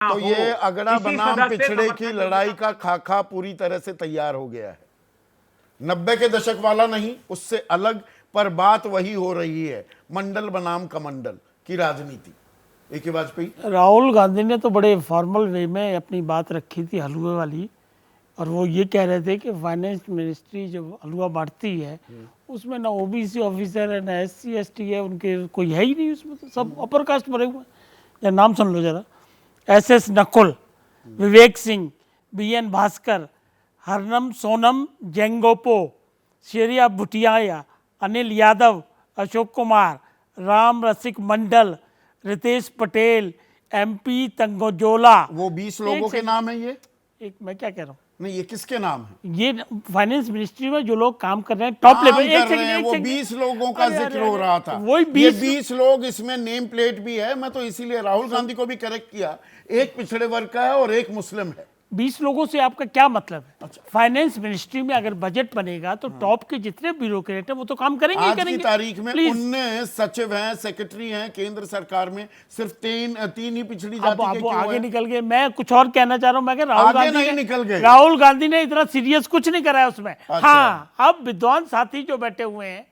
तो ये अगड़ा बनाम पिछड़े की लड़ाई का खाका पूरी तरह से तैयार हो गया है। 90 के दशक वाला नहीं, उससे अलग, पर बात वही हो रही है, मंडल बनाम कमंडल की राजनीति। एक ही वाजपेयी। राहुल गांधी ने तो बड़े फॉर्मल वे में अपनी बात रखी थी हलवे वाली, और वो ये कह रहे थे कि फाइनेंस मिनिस्ट्री जो हलवा बांटती है उसमें ना ओबीसी ऑफिसर है, ना SC ST है, उनके कोई है ही नहीं उसमें, तो सब अपर कास्ट भरे हुए। या नाम सुन लो जरा, SS नकुल, विवेक सिंह, BN भास्कर, हरनम सोनम जेंगोपो, शेरिया भुटिया, अनिल यादव, अशोक कुमार, राम रसिक मंडल, रितेश पटेल, MP तंगोजोला। वो 20 लोगों के नाम है। ये एक मैं क्या कह रहा हूँ, नहीं, ये किसके नाम है? ये फाइनेंस मिनिस्ट्री में जो लोग काम कर रहे हैं टॉप लेवल, वो 20 लोगों का जिक्र हो रहा था। वही ये 20 लोग, इसमें नेम प्लेट भी है। मैं तो इसीलिए राहुल गांधी को भी करेक्ट किया, एक पिछड़े वर्ग का है और एक मुस्लिम है। 20 लोगों से आपका क्या मतलब है? अच्छा। फाइनेंस मिनिस्ट्री में अगर बजट बनेगा तो टॉप के जितने ब्यूरोक्रेट हैं वो तो काम करेंगे आज ही करेंगे। की तारीख में 19 सचिव हैं, सेक्रेटरी हैं केंद्र सरकार में, सिर्फ तीन ही पिछड़ी जाति के क्यों आगे हैं? निकल गए। मैं कुछ और कहना चाह रहा हूँ, मैं कह राहुल गांधी ने इतना सीरियस कुछ नहीं करा है उसमें। अच्छा। हाँ, अब विद्वान साथी जो बैठे हुए हैं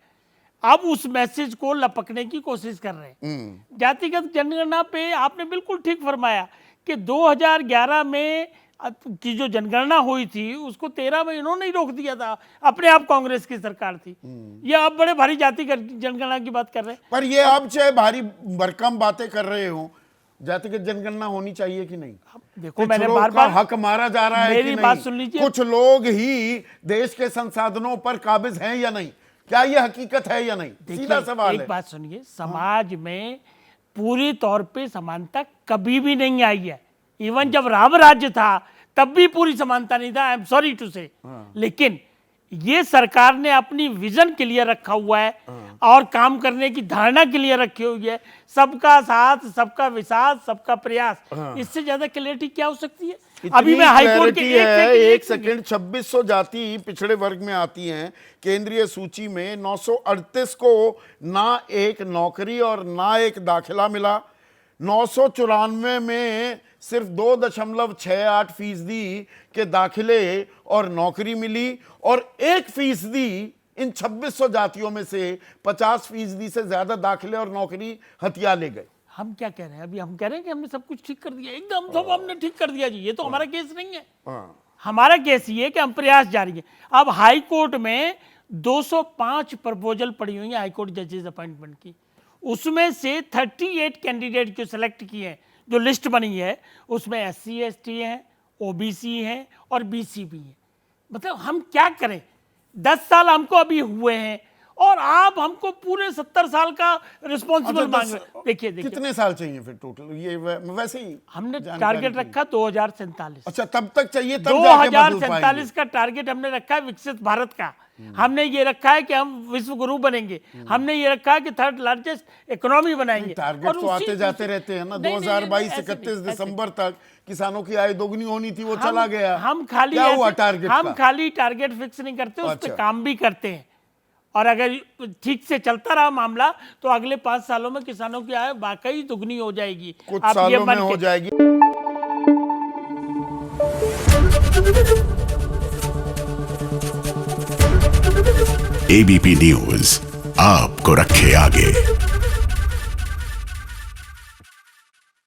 अब उस मैसेज को लपकने की कोशिश कर रहे हैं। जातिगत जनगणना पे आपने बिल्कुल ठीक फरमाया कि 2011 में की जो जनगणना हुई थी उसको 13 में इन्होंने ही रोक दिया था, अपने आप कांग्रेस की सरकार थी। ये अब बड़े भारी जातिगत जनगणना की बात कर रहे हैं। पर ये अब चाहे भारी भरकम बातें कर रहे हो, जातिगत जनगणना होनी चाहिए कि नहीं? देखो, मैंने बार-बार हक मारा जा रहा है कि नहीं? मेरी बात सुन लीजिए। कुछ लोग ही देश के संसाधनों पर काबिज हैं या नहीं? क्या ये हकीकत है या नहीं? सीधा सवाल है। एक बात सुनिए, समाज में पूरी तौर पे समानता कभी भी नहीं आई है। इवन जब राम राज्य था तब भी पूरी समानता नहीं था, आई एम सॉरी टू से। लेकिन ये सरकार ने अपनी विजन के लिए रखा हुआ है और काम करने की धारणा के लिए रखी हुई है, सबका साथ, सबका विकास, सबका प्रयास। इससे ज्यादा क्लैरिटी क्या हो सकती है? अभी मैं हाईकोर्ट के एक सेकंड 2600 जाति पिछड़े वर्ग में आती हैं केंद्रीय सूची में। 938 को ना एक नौकरी और ना एक दाखिला मिला। 994 में सिर्फ 2.68% के दाखिले और नौकरी मिली, और 1% इन 2600 जातियों में से 50% से ज्यादा दाखिले और नौकरी हथिया ले गए। हम क्या कह रहे हैं? अभी हम कह रहे हैं कि हमने सब कुछ ठीक कर दिया, एकदम सब हमने ठीक कर दिया जी। ये तो हमारा केस नहीं है। हमारा केस ये है कि हम प्रयास जारी है। अब हाई कोर्ट में 205 प्रपोजल पड़ी हुई है हाई कोर्ट जजेस अपॉइंटमेंट की, उसमें से 38 कैंडिडेट जो सेलेक्ट किए हैं, जो लिस्ट बनी है उसमें SC ST हैं, OBC हैं और BC भी हैं। मतलब हम क्या करें? 10 साल हमको अभी हुए हैं और आप हमको पूरे 70 साल का रिस्पॉन्सिबल मांग रहे हैं। देखिए कितने साल चाहिए फिर टोटल? ये वैसे ही हमने टारगेट रखा 2047। अच्छा, तब तक चाहिए, तब 2047 का टारगेट हमने रखा है विकसित भारत का। हमने ये रखा है कि हम विश्व गुरु बनेंगे। हमने ये रखा है कि 3rd लार्जेस्ट इकोनॉमी बनाएंगे। टारगेट तो आते जाते रहते हैं ना। 2022 31 दिसंबर तक किसानों की आय दोगुनी होनी थी, वो चला गया। हम खाली क्या हुआ टारगेट? हम खाली टारगेट फिक्स नहीं करते, उस पर काम भी करते हैं। और अगर ठीक से चलता रहा मामला तो अगले 5 सालों में किसानों की आय वाकई दुगनी हो जाएगी। कुछ सालों में हो जाएगी। ABP न्यूज आपको रखे आगे।